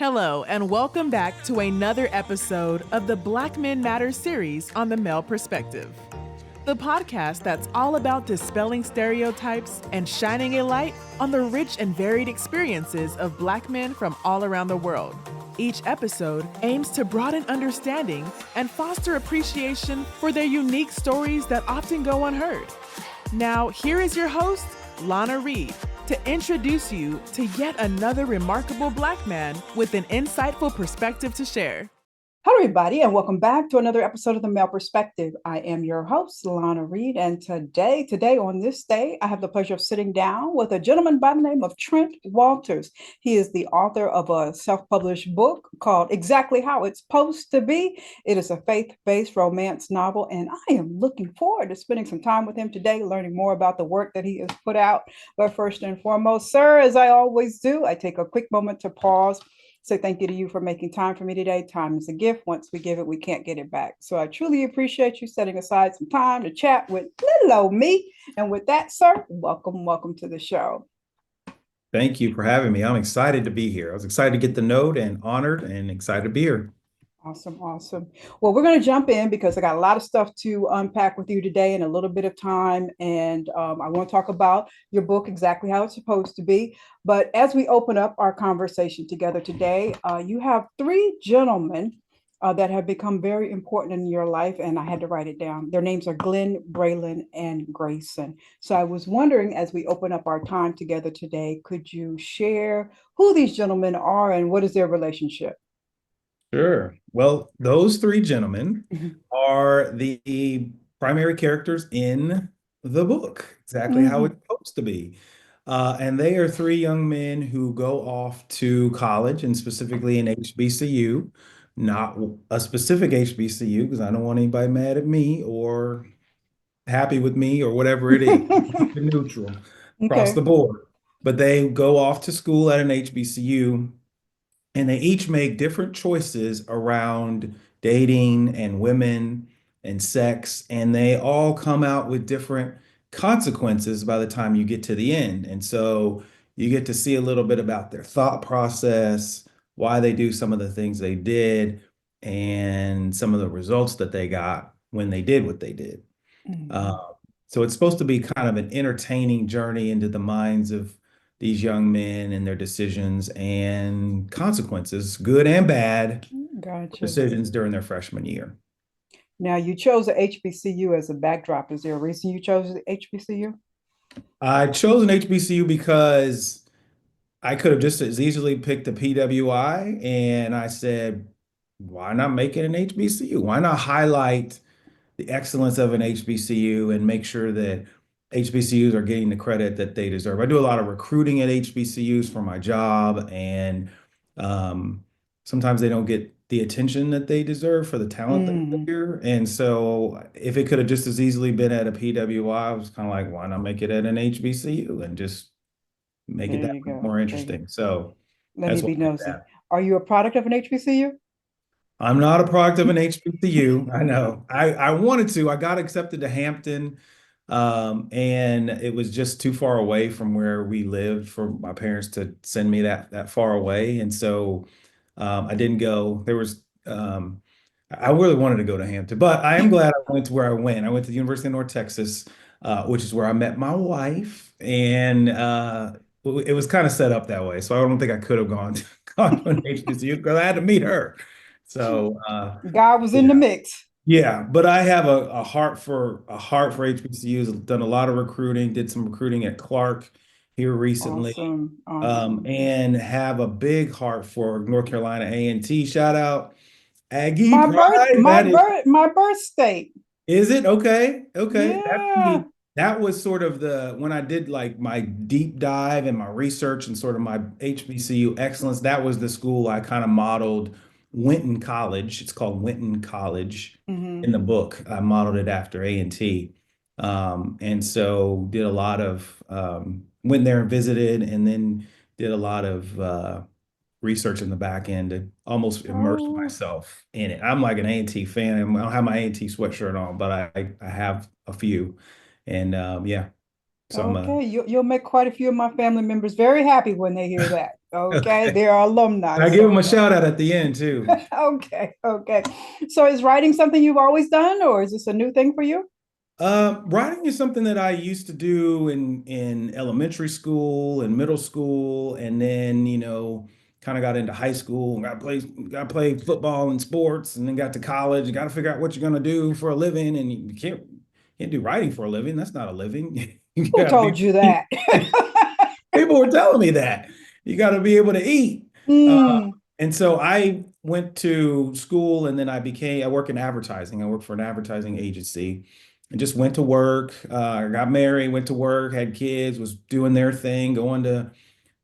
Hello, and welcome back to another episode of the Black Men Matter series on the male perspective. The podcast that's all about dispelling stereotypes and shining a light on the rich and varied experiences of Black men from all around the world. Each episode aims to broaden understanding and foster appreciation for their unique stories that often go unheard. Now, here is your host, Lana Reed, to introduce you to yet another remarkable Black man with an insightful perspective to share. Hello, everybody, and welcome back to another episode of The Male Perspective. I am your host, Lana Reed, and today on this day, I have the pleasure of sitting down with a gentleman by the name of Trent D. He is the author of a self-published book called Exactly How It's Supposed to Be. It is a faith-based romance novel, and I am looking forward to spending some time with him today, learning more about the work that he has put out. But first and foremost, sir, as I always do, I take a quick moment to pause. So thank you to you for making time for me today. Time is a gift. Once we give it, we can't get it back. So I truly appreciate you setting aside some time to chat with little old me. And with that, sir, welcome to the show. Thank you for having me. I'm excited to be here. I was excited to get the note and honored and excited to be here. Awesome. Well, we're going to jump in because I got a lot of stuff to unpack with you today in a little bit of time. And I want to talk about your book, Exactly How It's Supposed to Be. But as we open up our conversation together today, you have three gentlemen that have become very important in your life. And I had to write it down. Their names are Glenn, Braylon, and Grayson. So I was wondering, as we open up our time together today, could you share who these gentlemen are and what is their relationship? Sure. Well, those three gentlemen are the primary characters in the book, Exactly How It's Supposed to Be. And they are three young men who go off to college, and specifically an HBCU, not a specific HBCU, because I don't want anybody mad at me or happy with me or whatever it is. Neutral across the board. But they go off to school at an HBCU. And they each make different choices around dating and women and sex, and they all come out with different consequences by the time you get to the end. And so you get to see a little bit about their thought process, why they do some of the things they did, and some of the results that they got when they did what they did. So it's supposed to be kind of an entertaining journey into the minds of these young men and their decisions and consequences, good and bad, decisions during their freshman year. Now, you chose a HBCU as a backdrop. Is there a reason you chose the HBCU? I chose an HBCU because I could have just as easily picked a PWI, and I said, why not make it an HBCU? Why not highlight the excellence of an HBCU and make sure that HBCUs are getting the credit that they deserve? I do a lot of recruiting at HBCUs for my job, and sometimes they don't get the attention that they deserve for the talent that's there. And so if it could have just as easily been at a PWI, I was kind of like, why not make it at an HBCU and just make it that much more interesting? So let me be nosy. Are you a product of an HBCU? I'm not a product of an HBCU. I know. I wanted to. I got accepted to Hampton. And it was just too far away from where we lived for my parents to send me that far away. And so I didn't go. I really wanted to go to Hampton, but I am glad I went to where I went. I went to the University of North Texas, which is where I met my wife. And it was kind of set up that way. So I don't think I could have gone to an HBCU because I had to meet her. So God was in the mix. Yeah, but I have a heart for HBCUs. Done a lot of recruiting. Did some recruiting at Clark here recently, Awesome. And have a big heart for North Carolina A&T. Shout out Aggie. My birth state. Is it okay? Yeah. That was sort of when I did like my deep dive and my research and sort of my HBCU excellence. That was the school I kind of modeled. Winton College. It's called Winton College in the book. I modeled it after A&T. And so did a lot of, went there and visited, and then did a lot of research in the back end to almost immerse myself in it. I'm like an A&T fan. I don't have my A&T sweatshirt on, but I have a few. And yeah. So you'll make quite a few of my family members very happy when they hear that. Okay, they're alumni. I give them a shout out at the end too. Okay, okay. So is writing something you've always done, or is this a new thing for you? Writing is something that I used to do in elementary school and middle school, and then kind of got into high school and got to play football and sports, and then got to college and got to figure out what you're going to do for a living, and you can't do writing for a living. That's not a living. You Who gotta told you be that? people were telling me that you got to be able to eat. Mm, And so I went to school, and then I work in advertising. I work for an advertising agency and just went to work, got married, went to work, had kids, was doing their thing, going to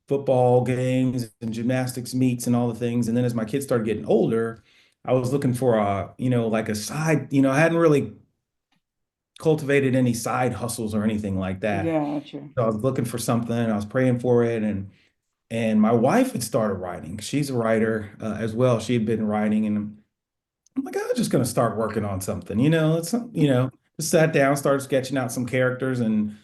football games and gymnastics meets and all the things. And then as my kids started getting older, I was looking for like a side, I hadn't really cultivated any side hustles or anything like that. gotcha. So I was looking for something, I was praying for it, and my wife had started writing. She's a writer as well. She had been writing, and I'm like, I'm just gonna start working on something. Just sat down, started sketching out some characters, and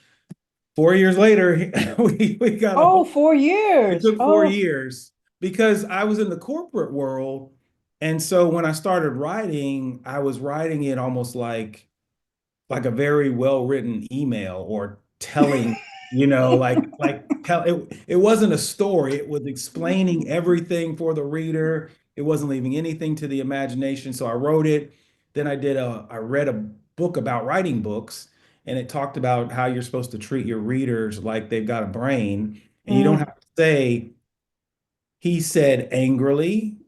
4 years later, we got a Oh, whole. four It years. took four Oh, years because I was in the corporate world, and so when I started writing, I was writing it almost like a very well written email or telling, it wasn't a story. It was explaining everything for the reader. It wasn't leaving anything to the imagination. So I wrote it. Then I read a book about writing books, and it talked about how you're supposed to treat your readers like they've got a brain, and you don't mm. have to say, he said angrily,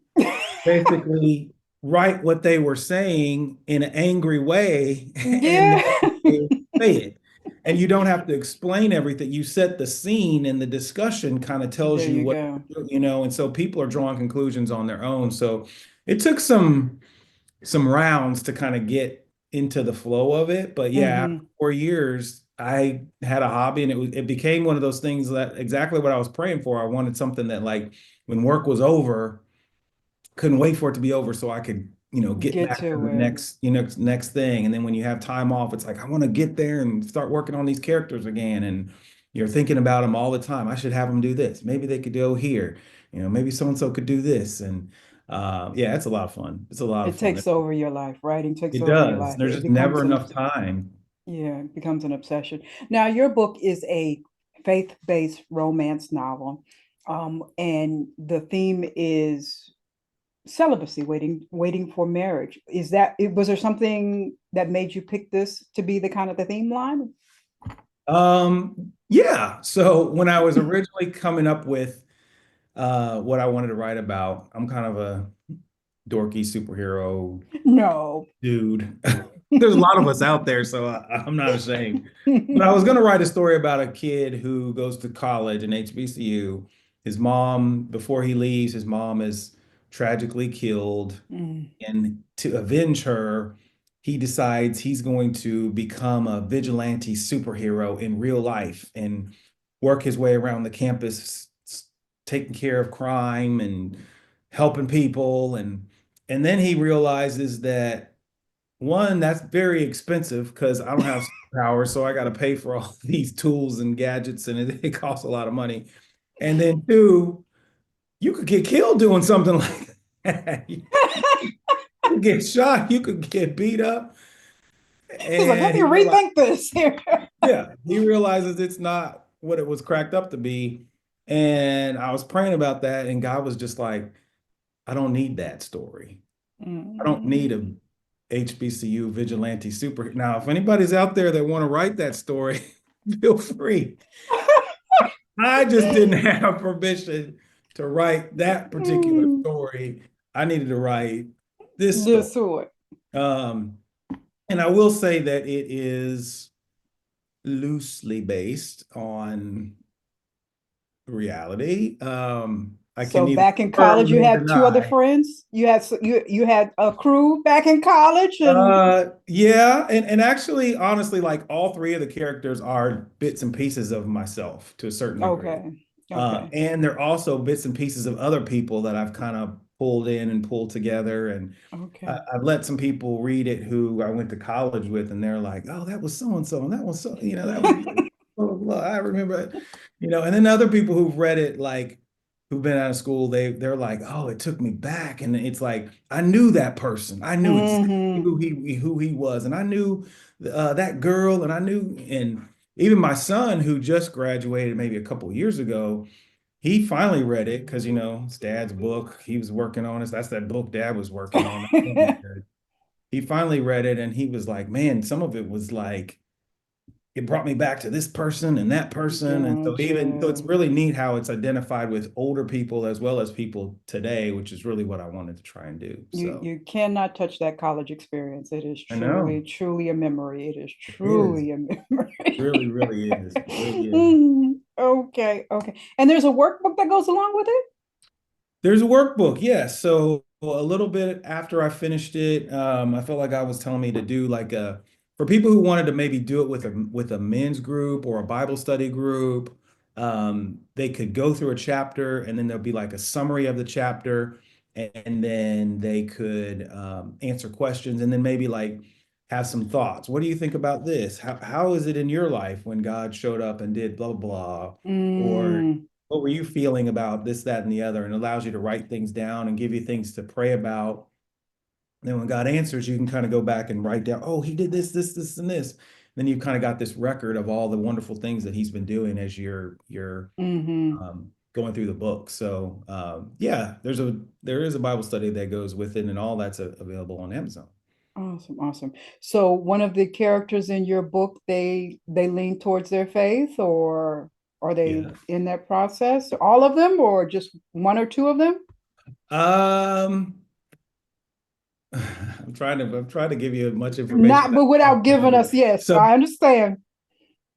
basically write what they were saying in an angry way and Yeah. then say it. And you don't have to explain everything. You set the scene, and the discussion kind of tells There you you what, go. and so people are drawing conclusions on their own. So it took some rounds to kind of get into the flow of it. But yeah, after Hmm. 4 years, I had a hobby, and it became one of those things that exactly what I was praying for. I wanted something that, like, when work was over, couldn't wait for it to be over so I could, get Get back to to the it. next thing. And then when you have time off, it's like, I want to get there and start working on these characters again. And you're thinking about them all the time. I should have them do this. Maybe they could go here. Maybe so and so could do this. And yeah, it's a lot of fun. It's a lot of It fun. takes over your life. Writing takes It over your does. life. There's It just never becomes an enough time. yeah, it becomes an obsession. Now, your book is a faith-based romance novel, and the theme is celibacy, waiting for marriage. Was there something that made you pick this to be the kind of the theme line? Yeah. So when I was originally coming up with what I wanted to write about, I'm kind of a dorky superhero No. dude. There's a lot of us out there, so I'm not ashamed. But I was going to write a story about a kid who goes to college in HBCU. His mom, before he leaves, his mom is tragically killed. Mm, And to avenge her, he decides he's going to become a vigilante superhero in real life and work his way around the campus, taking care of crime and helping people. And then he realizes that, one, that's very expensive because I don't have superpowers, so I got to pay for all these tools and gadgets, and it costs a lot of money. And then two, you could get killed doing something like that. You could get shot, you could get beat up. he's like, let And me he realized, rethink this here. yeah, he realizes it's not what it was cracked up to be. And I was praying about that, and God was just like, I don't need that story. I don't need Mm. a HBCU vigilante super. Now, if anybody's out there that want to write that story, feel free. I just didn't have permission to write that particular Mm. story. I needed to write this story. This one. Um, and I will say that it is loosely based on reality. I can So neither back in college, confirm you nor had two other deny. friends. You had a crew back in college, and Yeah, and actually, honestly, like all three of the characters are bits and pieces of myself to a certain degree. okay, okay, And they're also bits and pieces of other people that I've kind of pulled in and pulled together. And okay. I've let some people read it who I went to college with, and they're like, "Oh, that was so and so, and that was that was blah, blah, blah. I remember it." And then other people who've read it, like, who've been out of school, they're like, oh, it took me back. And it's like, I knew that person. I knew exactly Mm-hmm. who he was. And I knew that girl, and I knew, and even my son who just graduated maybe a couple years ago, he finally read it because, it's dad's book. He was working on it. That's that book dad was working on. He finally read it and he was like, man, some of it was like, it brought me back to this person and that person. And so it's Gotcha. really neat how it's identified with older people as well as people today, which is really what I wanted to try and do. You So you cannot touch that college experience. It is I know truly a memory. It is it is. truly a memory. Really, really is. It really is. Okay, okay. And there's a workbook that goes along with it? There's a workbook, yes. So a little bit after I finished it, I felt like God was telling me to do like for people who wanted to maybe do it with a men's group or a Bible study group, they could go through a chapter and then there'll be like a summary of the chapter, and then they could answer questions and then maybe like have some thoughts. What do you think about this? How is it in your life when God showed up and did blah, blah, blah? Or Mm, what were you feeling about this, that, and the other? And allows you to write things down and give you things to pray about. Then when God answers, you can kind of go back and write down, oh, he did this, and this. Then you've kind of got this record of all the wonderful things that he's been doing as you're hmm. going through the book. So yeah, there is a Bible study that goes with it, and all that's available on Amazon. Awesome, awesome. So one of the characters in your book, they lean towards their faith, or are they Yeah. in that process? All of them, or just one or two of them? Um, I'm trying to give you as much information Not, as but I without giving can. us, yes, So I understand.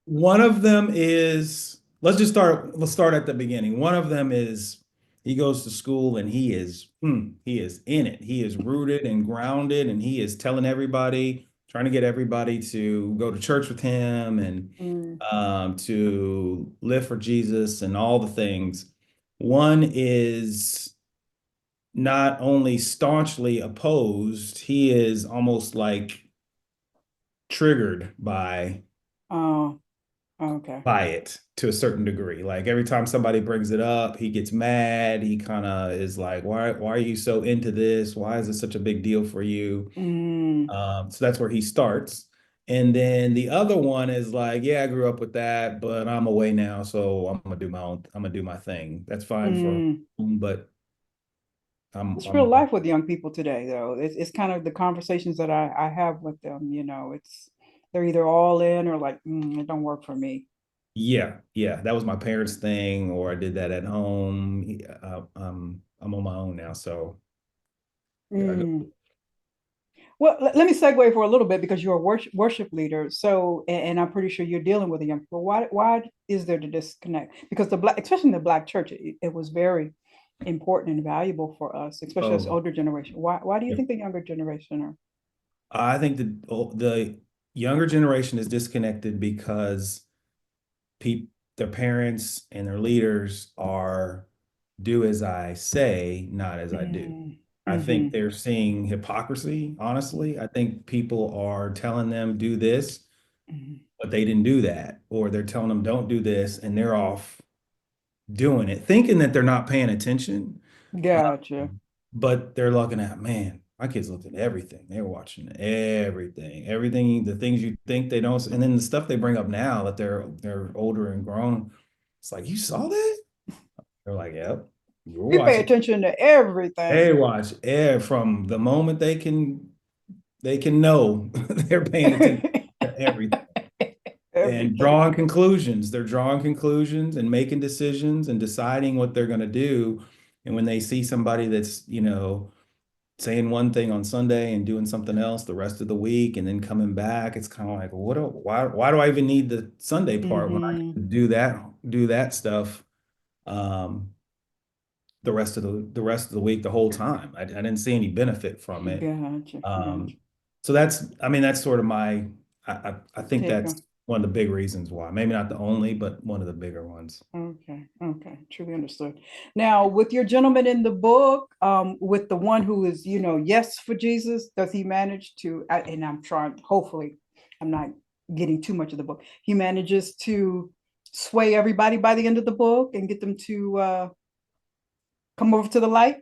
one of them is, let's start at the beginning. One of them is he goes to school and he is in it. He is rooted and grounded and he is telling everybody, trying to get everybody to go to church with him and Mm, to live for Jesus and all the things. One is not only staunchly opposed, he is almost like triggered oh, okay. by it to a certain degree. Like every time somebody brings it up, he gets mad. He kind of is like, why are you so into this? Why is it such a big deal for you? Mm, So that's where he starts. And then the other one is like, yeah, I grew up with that, but I'm away now, so I'm gonna do my thing. That's fine for mm. him, but It's real I'm life with young people today, though. It's kind of the conversations that I have with them, it's they're either all in or like, it don't work for me. yeah, that was my parents' thing, or I did that at home. I'm on my own now, so yeah, I go. Mm. Well, let me segue for a little bit because you're a worship leader. So, and I'm pretty sure you're dealing with the young people. Why is there the disconnect? Because the black, especially in the black church, it was very important and valuable for us, especially as Oh, older generation. Why do you yeah. think the younger generation are? I think the younger generation is disconnected because their parents and their leaders are do as I say, not as I do. Mm, I think mm-hmm, they're seeing hypocrisy, honestly. I think people are telling them do this, mm-hmm. but they didn't do that. Or they're telling them don't do this, and they're off doing it, thinking that they're not paying attention. Gotcha. But they're looking at, man, my kids looked at everything. They're watching everything, the things you think they don't, and then the stuff they bring up now that they're older and grown. It's like, you saw that? They're like, yep, you were We pay watching. attention to everything. They watch from the moment they can know they're paying attention to everything and Everything. drawing conclusions. They're drawing conclusions and making decisions and deciding what they're going to do. And when they see somebody that's, saying one thing on Sunday and doing something else the rest of the week and then coming back, it's kind of like, why do I even need the Sunday part when I Mm-hmm. can do that stuff um the rest of the week, the whole time. I didn't see any benefit from it. Gotcha. Gotcha. Um so that's sort of my I think Take that's on. one of the big reasons why. Maybe not the only, but one of the bigger ones. Okay, okay, truly understood. Now, with your gentleman in the book, with the one who is, yes for Jesus, does he manage to? And I'm trying. Hopefully, I'm not getting too much of the book. He manages to sway everybody by the end of the book and get them to come over to the light?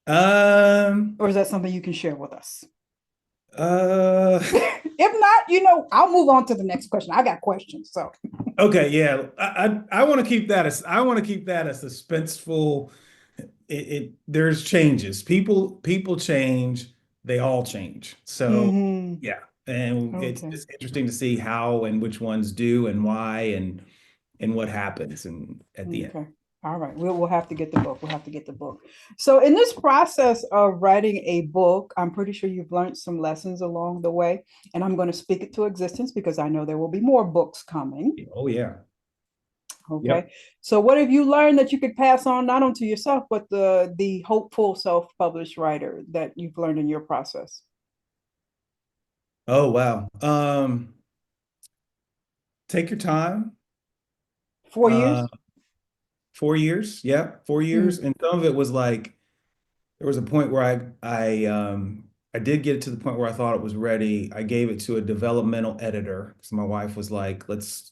Um, Or is that something you can share with us? uh, If not, I'll move on to the next question. I got questions. So okay, yeah. I want to keep that as a suspenseful. There's changes. People change, they all change. So mhm. yeah. And it's Okay. just interesting to see how and which ones do and why and what happens and at the end. Okay. All right. We'll have to get the book. We'll have to get the book. So in this process of writing a book, I'm pretty sure you've learned some lessons along the way, and I'm going to speak it to existence because I know there will be more books coming. Oh yeah. Okay. Yep. So what have you learned that you could pass on not only to yourself, but the hopeful self-published writer that you've learned in your process? Oh wow. Take your time. 4 years? 4 years. Yeah, 4 years. Mm, And some of it was like there was a point where I did get it to the point where I thought it was ready. I gave it to a developmental editor because my wife was like,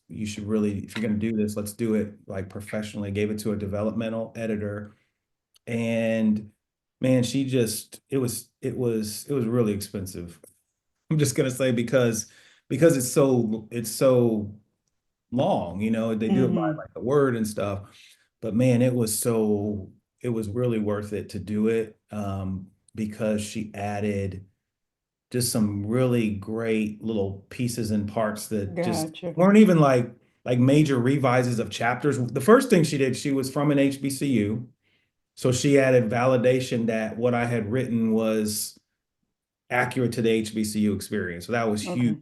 you should really, if you're gonna do this, let's do it like professionally. Gave it to a developmental editor. And man, it was really expensive. I'm just gonna say because it's so long, they do it by mhm. like the word and stuff. But man, it was really worth it to do it because she added just some really great little pieces and parts that just Gotcha. weren't even like major revises of chapters. The first thing she did, she was from an HBCU, so she added validation that what I had written was accurate to the HBCU experience. So that was huge. Okay.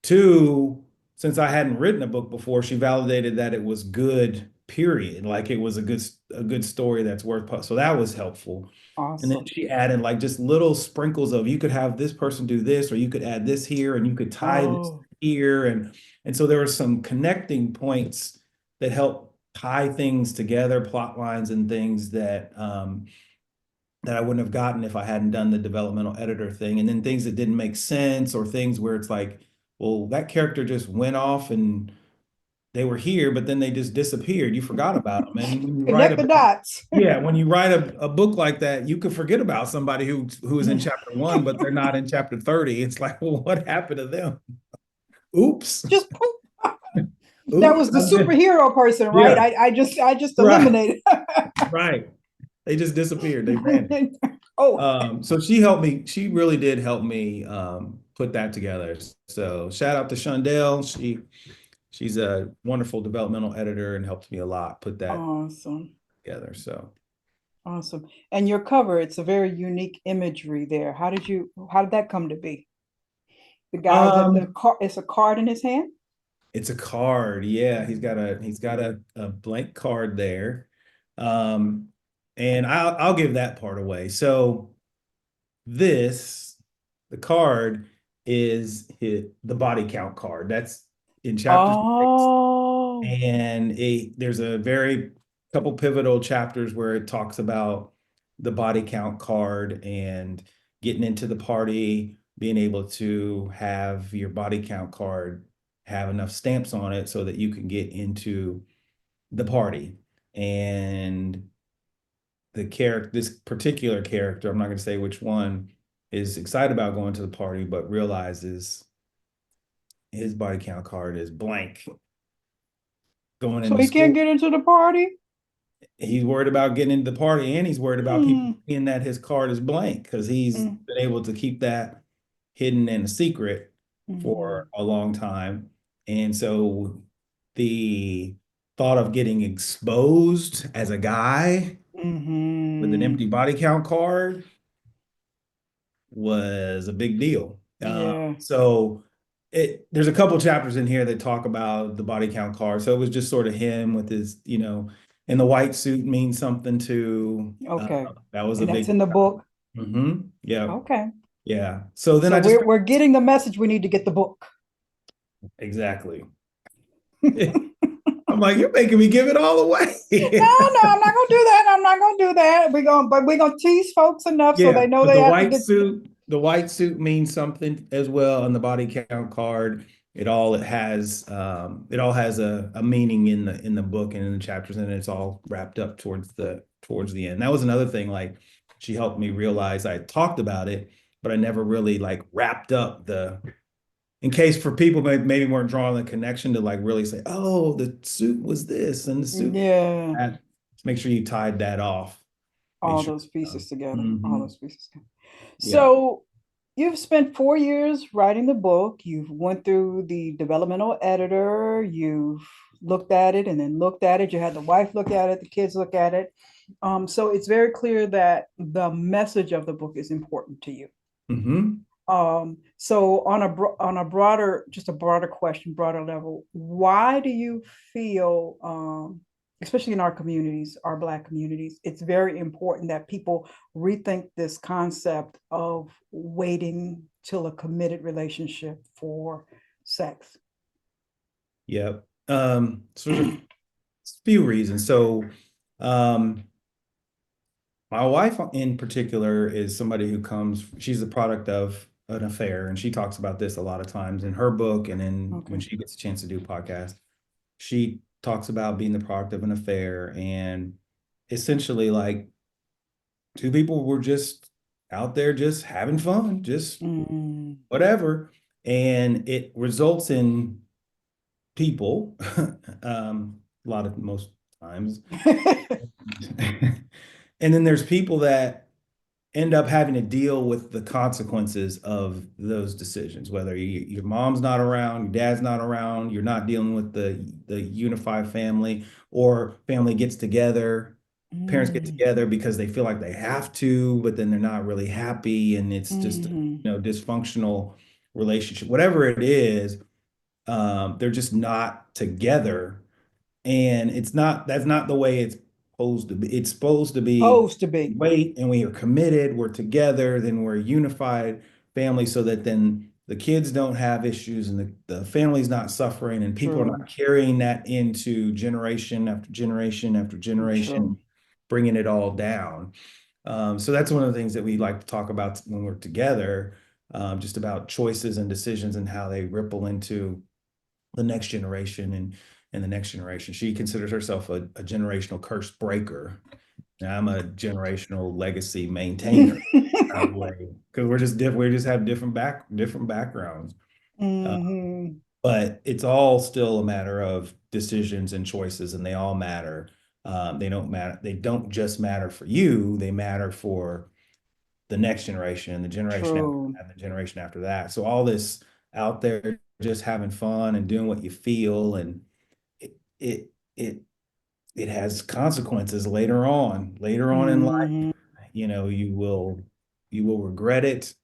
Two, since I hadn't written a book before, she validated that it was good, period. Like it was a good story that's so that was helpful. And then Awesome. she added like just little sprinkles of you could have this person do this, or you could add this here, and you could tie this Oh, here. And so there were some connecting points that help tie things together, plot lines and things that I wouldn't have gotten if I hadn't done the developmental editor thing. And then things that didn't make sense or things where it's like, well, that character just went off and they were here, but then they just disappeared. You forgot about them. And when you write connect the dots. when you write a book like that, you could forget about somebody who is in chapter 1, but they're not in chapter 30. It's like, well, what happened to them? Oops. Just poof. That Oops. was the superhero person, right? Yeah. I just Right. eliminated. Right. They just disappeared. They vanished. Oh, So she helped me. She really did help me put that together. So shout out to 𝗪𝗪. She's a wonderful developmental editor and helped me a lot put that awesome. together. So Awesome. And your cover, it's a very unique imagery there. How did that come to be? The guy, the um, card, it's a card in his hand? it's a card. Yeah, he's got a blank card there. Um, and I'll give that part away. So the card is the body count card. That's in chapter 6. Oh, And there's a very couple pivotal chapters where it talks about the body count card and getting into the party, being able to have your body count card have enough stamps on it so that you can get into the party. And this particular character, I'm not going to say which one, is excited about going to the party, but realizes his body count card is blank going so into he can't school. get into the party? He's worried about getting into the party, and he's worried about people Hmm. seeing that his card is blank because he's Mm, been able to keep that hidden and a secret for mhm, a long time. And so the thought of getting exposed as a guy with an mhm. empty body count card was a big deal. Yeah. So there's a couple chapters in here that talk about the body count card. So it was just sort of him with his, and the white suit means something too. Okay. That was a And that's big. in the book. Yeah. Okay. Yeah. So then So I just we're getting the message. We need to get the book. exactly. I'm like, you're making me give it all away. No, I'm not gonna do that. I'm not gonna do that. We're gonna tease folks enough so Yeah, they know but they the have to white get. suit, the white suit means something as well on the body count card. it all has a meaning in the book and in the chapters, and it's all wrapped up towards the end. That was another thing, like she helped me realize I talked about it, but I never really like wrapped up in case for people maybe weren't drawing the connection to like really say, oh, the suit was this and the suit Yeah, that. Make sure you tied that off. Make all sure. those pieces together, all Mhm. those pieces together. Yeah. So you've spent 4 years writing the book. You've went through the developmental editor. You've looked at it and then looked at it. You had the wife look at it, the kids look at it. So it's very clear that the message of the book is important to you. Hmm. So on a broader, just a broader question, broader level, why do you feel, especially in our communities, our Black communities, it's very important that people rethink this concept of waiting till a committed relationship for sex? Yep. So there's a few reasons. So, my wife in particular is somebody she's the product of an affair, and she talks about this a lot of times in her book, and then when Okay. she gets a chance to do podcasts, she talks about being the product of an affair, and essentially like two people were just out there just having fun, just Mm. whatever, and it results in people, most times. And then there's people that end up having to deal with the consequences of those decisions, whether your mom's not around, your dad's not around, you're not dealing with the unified family, or family gets together, parents get Mm. together because they feel like they have to, but then they're not really happy, and it's just Mhm. dysfunctional relationship, whatever it is. They're just not together, and that's not the way it's supposed to be. It's supposed to be, Supposed to be. wait, and we are committed, we're together, then we're a unified family, so that then the kids don't have issues, and the family's not suffering, and people are True. not carrying that into generation after generation after generation, True. bringing it all down. So that's one of the things that we like to talk about when we're together, just about choices and decisions and how they ripple into the next generation and the next generation. She considers herself a generational curse breaker. Now I'm a generational legacy maintainer, kind of way, because we're just different. We just have different backgrounds. Uh, Hmm. but it's all still a matter of decisions and choices, and they all matter. They don't matter. They don't just matter for you. They matter for the next generation and the generation after True. that, and the generation after that. So all this out there just having fun and doing what you feel, and it it it, it has consequences later on in life. Hmm. You will regret it,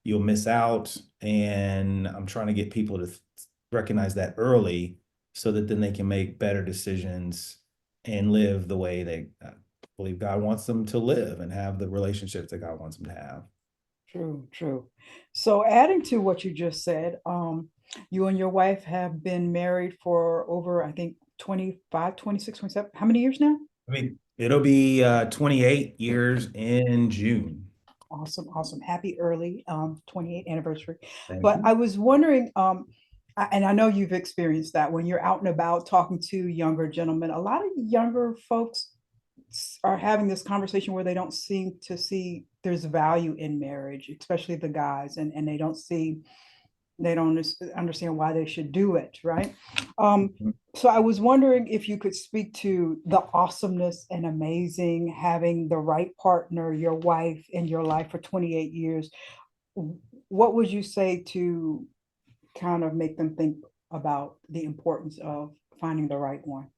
you'll miss out, and I'm trying to get people to recognize that early, so that then they can make better decisions and live the way they believe God wants them to live, and have the relationships that God wants them to have. True, true. So adding to what you just said, you and your wife have been married for over, I think, 25, 26, 27. How many years now? I mean, it'll be 28 years in June. Awesome, awesome. Happy early 28th anniversary. Thank But you. I was wondering, and I know you've experienced that when you're out and about talking to younger gentlemen, a lot of younger folks are having this conversation where they don't seem to see there's value in marriage, especially the guys, and they don't understand why they should do it, right? So I was wondering if you could speak to the awesomeness and amazing having the right partner, your wife in your life for 28 years. What would you say to kind of make them think about the importance of finding the right one?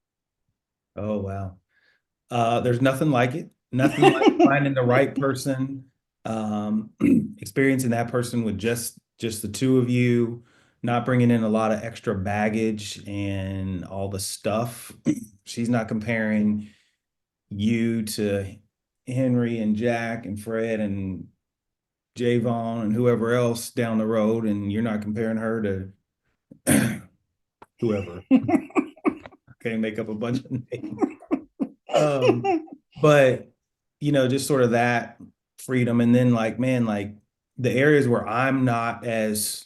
Oh, wow. There's nothing like it. Nothing like finding the right person, experiencing that person with just the two of you, not bringing in a lot of extra baggage and all the stuff. She's not comparing you to Henry and Jack and Fred and Javon and whoever else down the road, and you're not comparing her to whoever. Okay, make up a bunch of names. Um, but just sort of that freedom. And then like, man, like the areas where I'm not as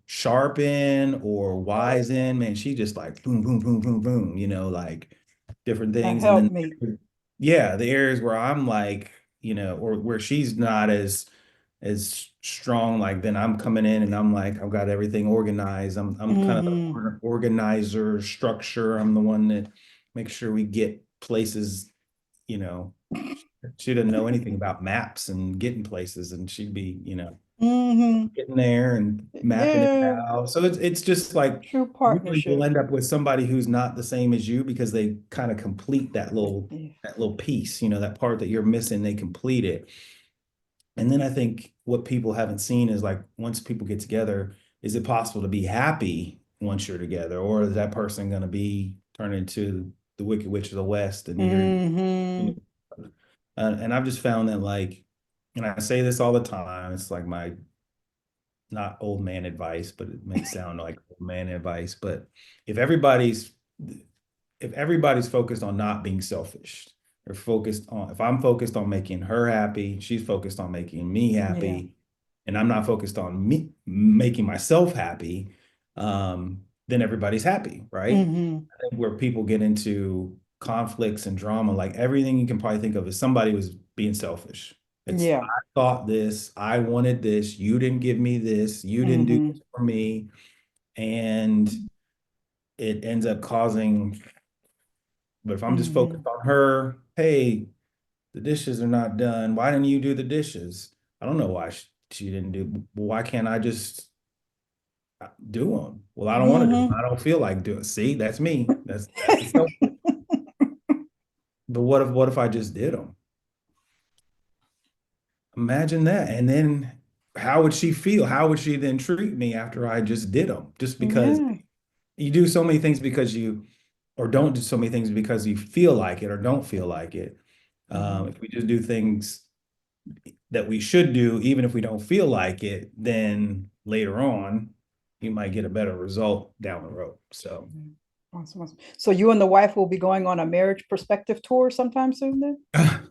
sharpen or wisen, man, she just like boom, boom, boom, boom, boom, like different That things. And helped then, me. yeah, the areas where I'm like, or where she's not as strong, like then I'm coming in and I'm like, I've got everything organized. I'm kind of Mm-hmm. the organizer structure. I'm the one that makes sure we get places, you know, she didn't know anything about maps and getting places, and she'd be, Mm-hmm. getting there and mapping it Yeah. out. So it's just like True usually you'll partnership. end up with somebody who's not the same as you because they kind of complete Yeah. that little piece, that part that you're missing, they complete it. And then I think what people haven't seen is like once people get together, is it possible to be happy once you're together, or is that person going to be turned into the Wicked Witch of the West, and you Mm-hmm. know, and I've just found that like, and I say this all the time, it's like my not old man advice, but it may sound like old man advice. But if everybody's if everybody's focused on not being selfish, they're focused on if I'm focused on making her happy, she's focused on making me Yeah. happy, and I'm not focused on me making myself happy, then everybody's happy, right? Mm-hmm. I think where people get into conflicts and drama, like everything you can probably think of is somebody was being selfish. It's Yeah. I thought this, I wanted this, you didn't give me this, you didn't do Mm-hmm. this for me. And it ends up causing, but if I'm just Mm-hmm. focused on her, hey, the dishes are not done. Why didn't you do the dishes? I don't know why she didn't do. Why can't I just do them? Well, I don't want to do them. Mm-hmm. I don't feel like doing. See, that's me. That's the self. But what if I just did them? Imagine that. And then how would she feel? How would she then treat me after I just did them? Just because Yeah. you do so many things because or don't do so many things because you feel like it or don't feel like it. Mm-hmm. If we just do things that we should do, even if we don't feel like it, then later on, you might get a better result down the road. So Awesome, awesome. So you and the wife will be going on a marriage perspective tour sometime soon then?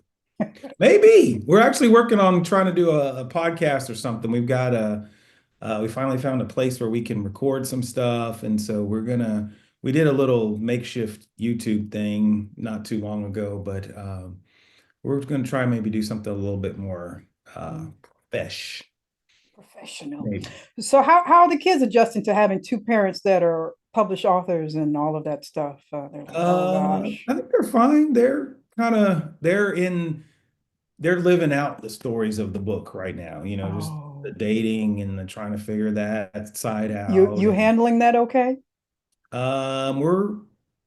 maybe we're actually working on trying to do a podcast or something. We finally found a place where we can record some stuff. And so we did a little makeshift YouTube thing not too long ago, but we're going to try and maybe do something a little bit more Mm, fresh, professional. maybe. So how are the kids adjusting to having two parents that are published authors and all of that stuff? They're like, oh gosh. I think they're fine. They're living out the stories of the book right now, just the Oh, dating and the trying to figure that side you out. you And handling that okay? we're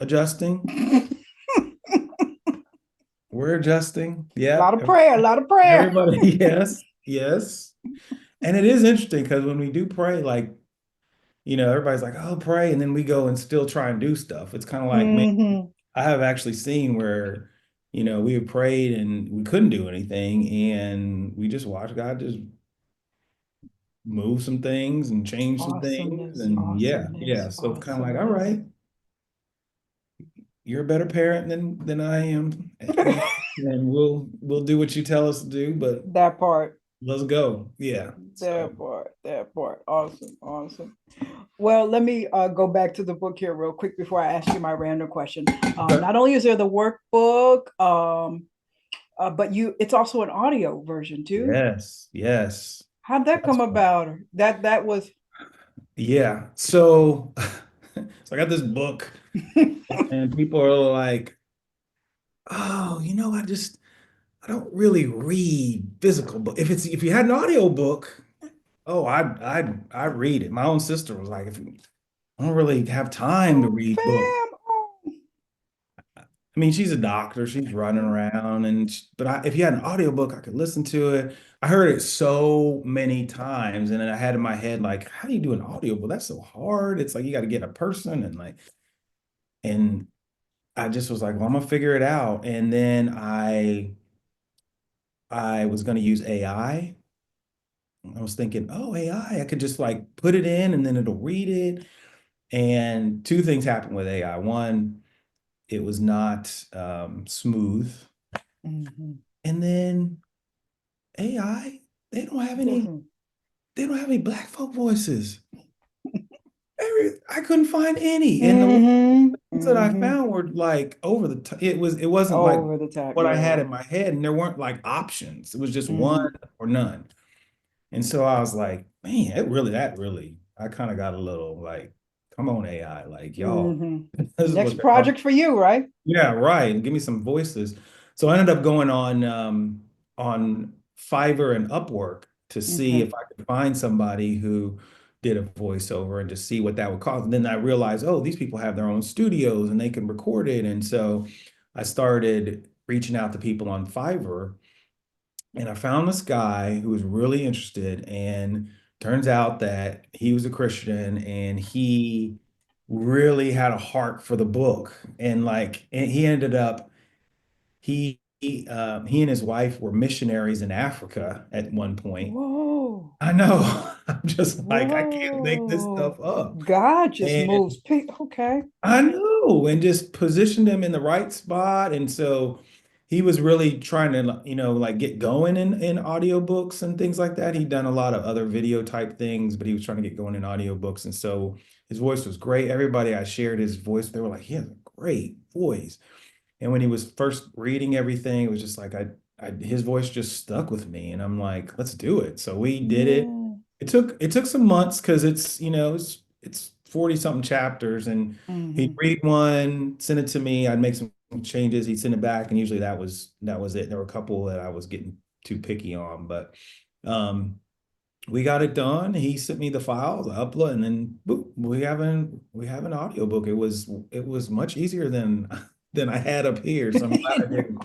adjusting. A We're adjusting. lot Yeah. of prayer, a lot of prayer. Everybody, yes, yes. And it is interesting because when we do pray, like, everybody's like, oh, pray. And then we go and still try and do stuff. It's kind of like, man, Hmm. I have actually seen where, we have prayed and we couldn't do anything. And we just watched God just move some things and change some things. Awesomeness, And yeah, yeah. awesomeness, So it's kind of like, all awesomeness. right, you're a better parent than I am. And we'll do what you tell us to do, but That part. let's go. Yeah. So That part. Awesome, awesome. Well, let me go back to the book here real quick before I ask you my random question. okay. Not only is there the workbook, but it's also an audio version too. Yes, yes. How'd that That's come fun. about? That was. Yeah. So so I got this book and people are like, oh, I don't really read physical book. If you had an audio book, oh, I'd read it. My own sister was like, I don't really have time to Oh, read books. fam. Oh. I mean, she's a doctor, she's running around, but if you had an audiobook, I could listen to it. I heard it so many times, and then I had in my head, like, how do you do an audiobook? That's so hard. It's like you got to get a person, and I just was like, well, I'm gonna figure it out. And then I was gonna use AI. I was thinking, oh, AI, I could just like put it in and then it'll read it. And two things happened with AI. One, it was not smooth. Mhm. And then AI, they don't have any, Doesn't. they don't have any Black folk voices. I couldn't find any. And the ones that I found were like over the top. It wasn't like Over the top, what I had yeah. in my head, and there weren't like options. It was just one or none. And so I was like, man, that really, I kind of got a little like, come on, AI, like y'all, this is what Next they're talking. project for you, right? Yeah, right. And give me some voices. So I ended up going on Fiverr and Upwork to see if I could find somebody who did a voiceover and just see what that would cost. And then I realized, oh, these people have their own studios and they can record it. And so I started reaching out to people on Fiverr, and I found this guy who was really interested, and turns out that he was a Christian and he really had a heart for the book. And like, and he ended up, he and his wife were missionaries in Africa at one point. Whoa. I know. I'm just like, I can't make this Whoa. stuff up. God just And moves people. Okay. I know, and just positioned him in the right spot. And so he was really trying to, like get going in audiobooks and things like that. He'd done a lot of other video type things, but he was trying to get going in audiobooks. And so his voice was great. Everybody I shared his voice, they were like, he has a great voice. And when he was first reading everything, it was just like his voice just stuck with me, and I'm like, let's do it. So we did it. Yeah. It took some months because it's 40 something chapters, and he'd read one, send it to me, I'd make some changes, he'd send it back, and usually that was it. There were a couple that I was getting too picky on, but we got it done. He sent me the files, I upload, and then boop, we have an audiobook. It was much easier than I had up here. So I'm glad I didn't.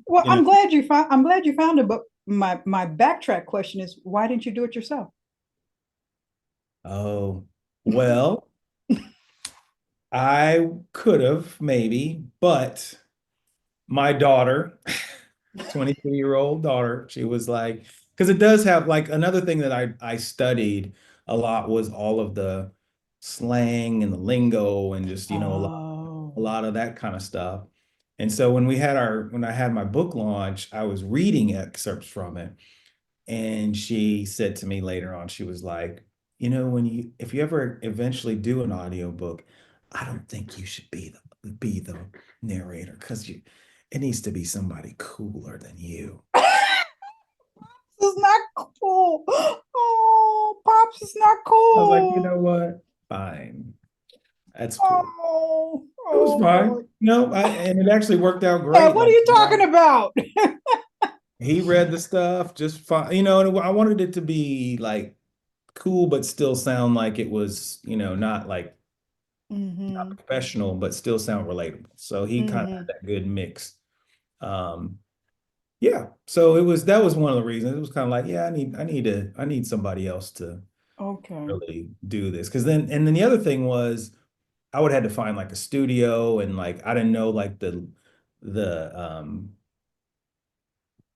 Well, I'm glad you found it, but my backtrack question is, why didn't you do it yourself? Oh, well, I could have maybe, but my daughter, 23-year-old daughter, she was like, because it does have like another thing that I studied a lot was all of the slang and the lingo and just, a lot of that kind of stuff. And so when I had my book launch, I was reading excerpts from it. And she said to me later on, she was like, if you ever eventually do an audiobook, I don't think you should be the narrator, because it needs to be somebody cooler than you. This is not cool. Oh, Pops is not cool. I was like, you know what? Fine. That's cool. Oh, It was fine. boy. No, and it actually worked out great. Yeah, what are you talking about? He read the stuff just fine. And I wanted it to be like cool, but still sound like it was, not like not professional, but still sound relatable. So he kind of had that good mix. Yeah. So that was one of the reasons. It was kind of like, yeah, I need somebody else to really do this. And then the other thing was I would have had to find like a studio, and like I didn't know like the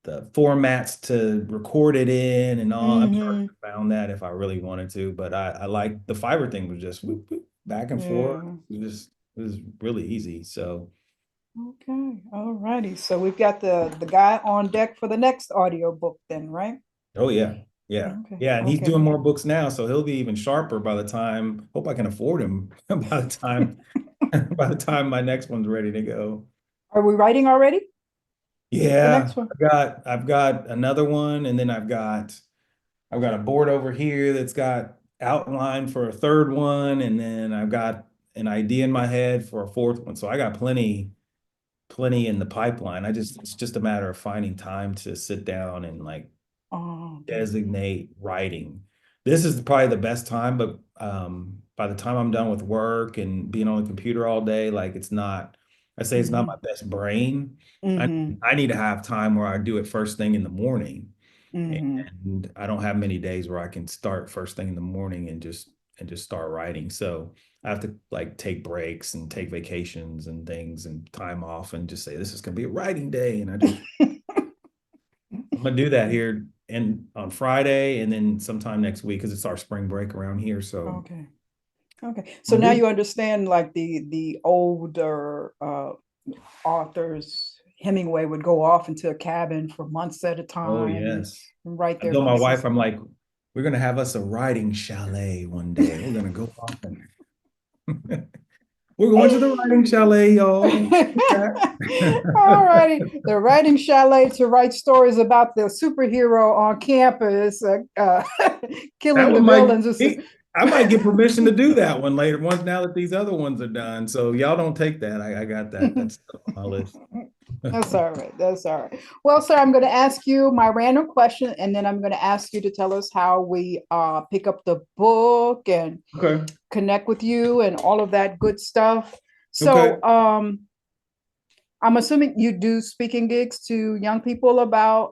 formats to record it in and all. I'm sure I could have found that if I really wanted to, but I like the Fiverr thing was just whoop, whoop, back and forth. It was really easy. So okay, all righty. So we've got the guy on deck for the next audiobook then, right? oh yeah. Yeah. Okay. Yeah. And he's doing more books now, so he'll be even sharper by the time. Hope I can afford him by the time my next one's ready to go. Are we writing already? The Yeah, next one. I've got another one, and then I've got a board over here that's got outline for a third one, and then I've got an idea in my head for a fourth one. So I got plenty in the pipeline. It's just a matter of finding time to sit down and like designate writing. This is probably the best time, but by the time I'm done with work and being on the computer all day, like it's not my best brain. I need to have time where I do it first thing in the morning. And I don't have many days where I can start first thing in the morning and just start writing. So I have to like take breaks and take vacations and things and time off and just say, this is going to be a writing day. And I'm going to do that here and on Friday and then sometime next week, because it's our spring break around here. So okay. So now you understand like the older authors. Hemingway would go off into a cabin for months at a time. oh yes. Right I there. told my wife, I'm like, we're gonna have us a writing chalet one day. We're gonna go off and we're going to the writing chalet, y'all. All righty. The writing chalet to write stories about the superhero on campus, That killing the one might villains. I might get permission to do that one later, once now that these other ones are done. So y'all don't take that. I got that. That's on my list. That's all right. That's all right. Well, sir, I'm going to ask you my random question, and then I'm going to ask you to tell us how we pick up the book and Okay. connect with you and all of that good stuff. Okay. So, I'm assuming you do speaking gigs to young people about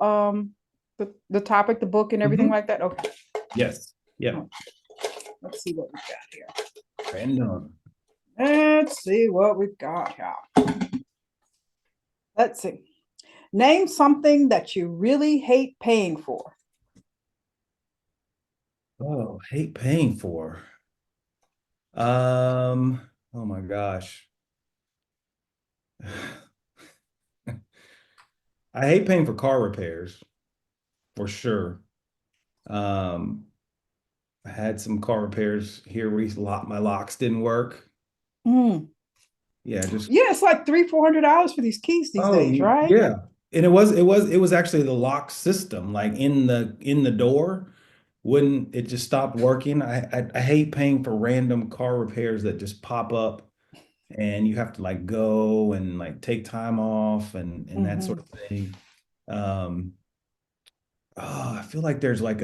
the topic, the book, and everything like that. Okay. Yes. Yeah. Let's see what we got here. Random. Let's see what we've got here. Let's see. Name something that you really hate paying for. Oh, hate paying for. Oh my gosh. I hate paying for car repairs for sure. Um, I had some car repairs here recently. My locks didn't work. Mm. Yeah, just Yeah, it's like $300-400 for these keys these days, right? yeah. And it was actually the lock system, like in the door, wouldn't it just stopped working. I hate paying for random car repairs that just pop up and you have to like go and like take time off and that sort of thing. Um, oh, I feel like there's like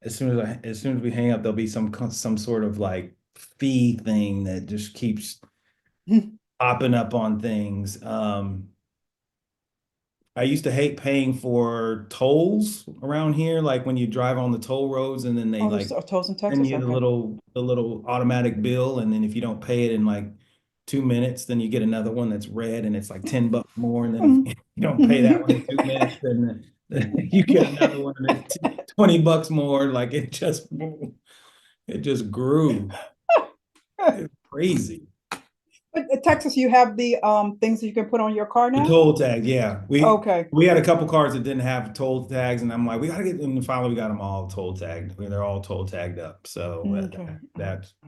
as soon as we hang up, there'll be some sort of like fee thing that just keeps popping up on things. I used to hate paying for tolls around here, like when you drive on the toll roads and then they Oh, like there's tolls in send Texas. you Okay. the little automatic bill, and then if you don't pay it in like 2 minutes, then you get another one that's red and it's like $10 more. And then if you don't pay that one in 2 minutes, then you get another one and it's $20 more. Like it just grew. It's crazy. But in Texas, you have the things that you can put on your car The now? toll tag, yeah. Okay. We had a couple cars that didn't have toll tags, and I'm like, we gotta get them. And finally, we got them all toll tagged. They're all toll tagged up. So Okay.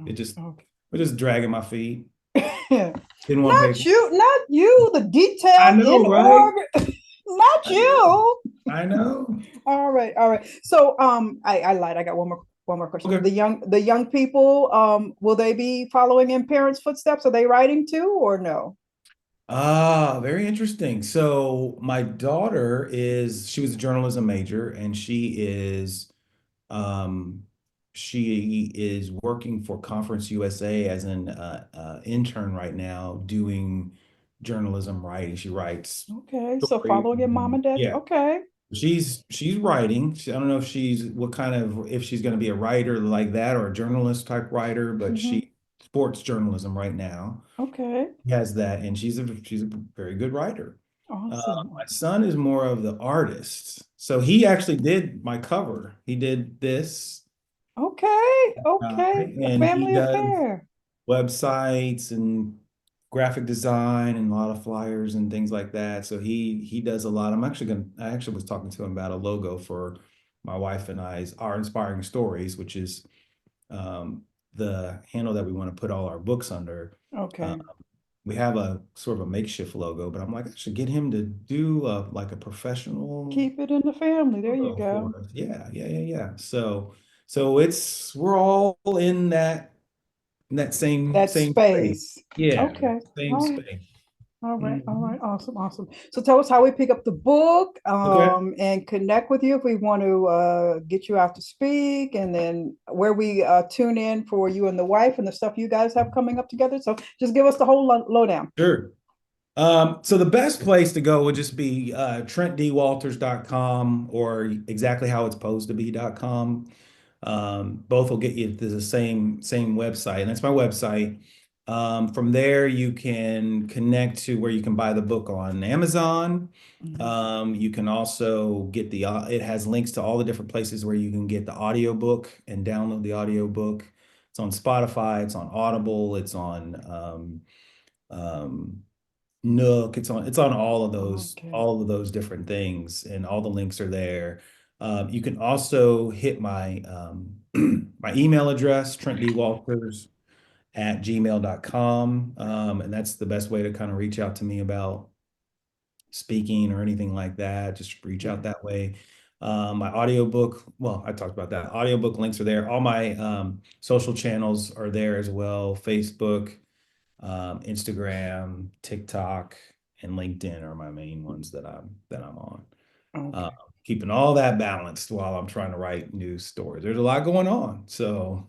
we're just dragging my feet. Okay. Didn't want to pay. Not you, the I detail know, in right? order. Not you. I know. All right, all right. So I lied. I got one more question. Okay. The young people, will they be following in parents' footsteps? Are they writing too or no? Ah, very interesting. So my daughter she was a journalism major, and um, she is working for Conference USA as an intern right now, doing journalism writing. She writes Okay, so stories. following in mom and dad. Yeah, Okay. she's writing. I don't know if she's going to be a writer like that or a journalist type writer, but Mhm. she sports journalism right now. Okay. She has that, and she's a very good writer. Awesome. My son is more of the artist, so he actually did my cover. He did this, Okay. Okay. A and he family does affair. websites and graphic design and a lot of flyers and things like that. So he does a lot. I actually was talking to him about a logo for my wife and I's Our Inspiring Stories, which is the handle that we want to put all our books under. Okay. We have a sort of a makeshift logo, but I'm like, I should get him to do like a professional Keep it in the family. There you logo go. for us. Yeah. So we're all in that That same space. space. Yeah, Okay. same All right. space. All right, all Mhm. right, awesome, awesome. So tell us how we pick up the book, Okay. and connect with you if we want to get you out to speak, and then where we tune in for you and the wife and the stuff you guys have coming up together. So just give us the whole lowdown. Sure. So the best place to go would just be TrentD.Walters.com or exactlyhowit'sposed-to-be.com. Both will get you to the same website, and that's my website. From there, you can connect to where you can buy the book on Amazon. You can also get it has links to all the different places where you can get the audiobook and download the audiobook. It's on Spotify, it's on Audible, it's on Nook, it's on Okay. all of those different things, and all the links are there. You can also hit my my email address, TrentD_Walters@gmail.com. And that's the best way to kind of reach out to me about speaking or anything like that. Just reach out that way. My audiobook, well, I talked about that. Audiobook links are there. All my social channels are there as well. Facebook, Instagram, TikTok, and LinkedIn are my main ones that I'm on. Okay. Keeping all that balanced while I'm trying to write news stories. There's a lot going on. So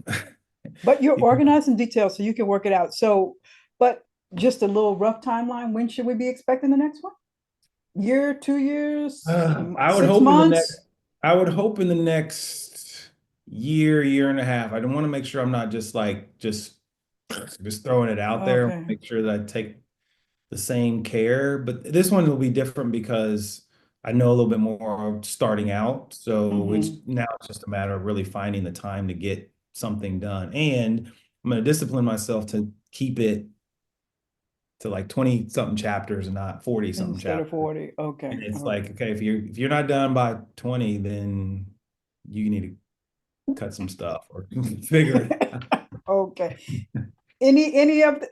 But you're organized in detail, so you can work it out. So, but just a little rough timeline. When should we be expecting the next one? Year, 2 years, I would 6 hope months? in the next year and a half. I don't want to make sure I'm not just throwing it out there. Okay. Make sure that I take the same care. But this one will be different because I know a little bit more starting out. So it's just a matter of really finding the time to get something done. And I'm going to discipline myself to keep it to like 20 something chapters and not 40 something Instead chapters. of 40. Okay. And it's like, okay, if you're not done by 20, then you need to cut some stuff or figure it out. Okay. Any of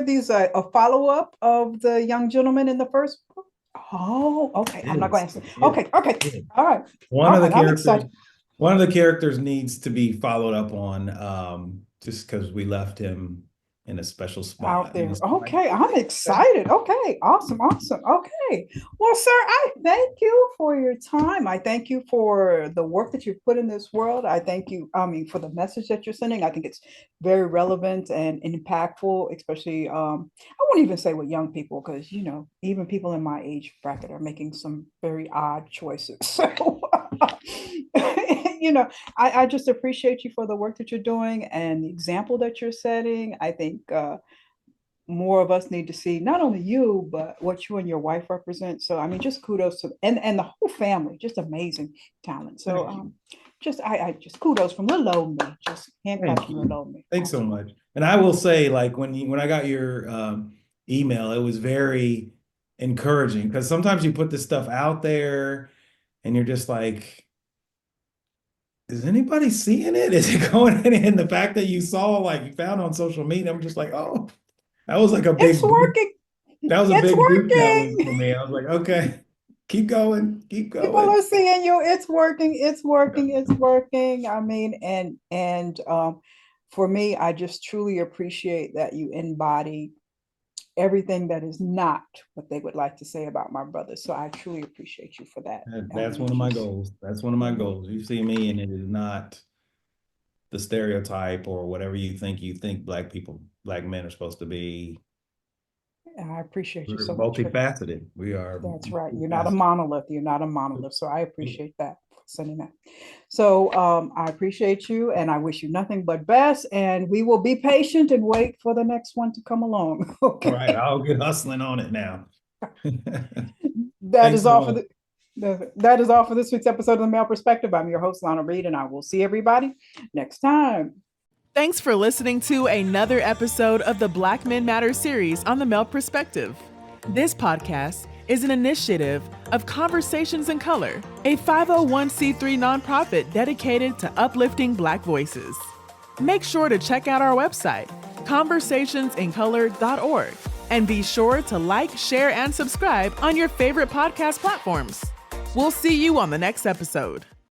these a follow-up of the young gentleman in the first book? Oh, okay. I'm not going to answer. Okay. All right. One of the I'm excited. One of the characters needs to be followed up on, just because we left him in a special spot Out there. Okay, I'm excited. Okay, awesome. Okay. Well, sir, I thank you for your time. I thank you for the work that you've put in this world. I thank you, for the message that you're sending. I think it's very relevant and impactful, especially I won't even say with young people, because even people in my age bracket are making some very odd choices. So I just appreciate you for the work that you're doing and the example that you're setting. I think more of us need to see not only you, but what you and your wife represent. So, just kudos to and the whole family, just amazing talent. So, I just kudos from little old me, just handclaps from little old me. Thanks so much. And I will say, like, when I got your email, it was very encouraging, because sometimes you put this stuff out there and you're just like, is anybody seeing it? Is it going in? And the fact that you saw, like, you found on social media, I'm just like, oh, that was like a big, It's working. that was a It's big working. challenge for me. I was like, okay, keep going. People are seeing you. It's working. And for me, I just truly appreciate that you embody everything that is not what they would like to say about my brother. So I truly appreciate you for that. That's one of my goals. That's one of my goals. You see me, and it is not the stereotype or whatever you think Black men are supposed to be. I appreciate you so much. much. Multifaceted. We are. That's right. You're not a monolith. So I appreciate that. Sending that. So I appreciate you, and I wish you nothing but best, and we will be patient and wait for the next one to come along. Okay. All right, I'll get hustling on it now. That is all for this week's episode of The Male Perspective. I'm your host, Lana Reed, and I will see everybody next time. Thanks for listening to another episode of the Black Men Matter series on the Male Perspective. This podcast is an initiative of Conversations in Color, a 501c3 nonprofit dedicated to uplifting Black voices. Make sure to check out our website, conversationsincolor.org, and be sure to like, share, and subscribe on your favorite podcast platforms. We'll see you on the next episode.